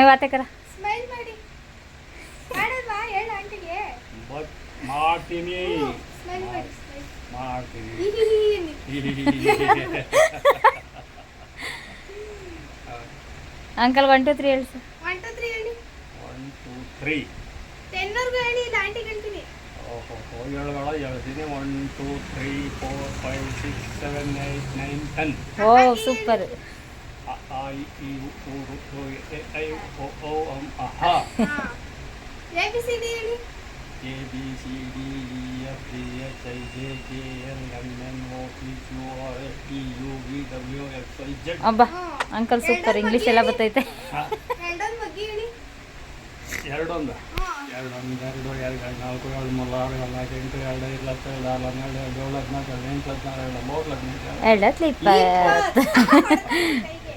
ವಾತಕರ smile ಮಾಡಿ ಮಾಡಲ್ವಾ ಹೇಳು ಆಂಟಿಗೆ ಬಟ್ ಮಾಡ್ತೀನಿ ಸ್ಮೈಲ್ ಮಾಡಿ ಸ್ಮೈಲ್ ಮಾಡ್ತೀನಿ ಅಂಕಲ್ 1 2 3 ಹೇಳಿ ಸರ್. 1 2 3 ಹೇಳಿ 1 2 3 10 ವರ್ಗೂ ಹೇಳಿ ಇಲ್ಲ ಆಂಟಿ ಹೇಳ್ತೀನಿ ಓಹೋ ಏಳುಗಳ ಹೇಳ್ತೀನಿ 1 2 3 4 5 6 7 8 9 10 ಓ ಸೂಪರ್. ಅ ಆ ಇ ಈ ಉ ಋ ಎ ಐ ಒ ಓ ಅಂ ಅಹ ABCD ಹೇಳಿ A B C D E F G H I J K L M N O P Q R S T U V W X Y Z ಅಬ್ಬಾ ಅಂಕಲ್ ಸೂಪರ್, ಇಂಗ್ಲೀಷ್ ಎಲ್ಲ ಬರ್ತೈತೆ. ಎರಡೊಂದು ಬಗ್ಗೆ ಹೇಳಿ ಎರಡೊಂದು ಹಾ ಎರಡು ಒಂದು ಎರಡು ಎರಡು ಎರಡು ನಾಲ್ಕು ಎರಡು ಮೂರು ಆರು ಏಳು ನಾಲ್ಕು ಎಂಟು ಎರಡು ಐದು ಲಕ್ಷ ಎರಡು ಆರು ಹನ್ನೆರಡು ಎರಡು ಏಳು ಹದಿನಾಲ್ಕು ಎರಡು ಎಂಟು ಹದಿನಾರು ಎರಡು ಮೂರು ಲಕ್ಷ ಎರಡತ್ಲಿ 20. ಕೈಗೆ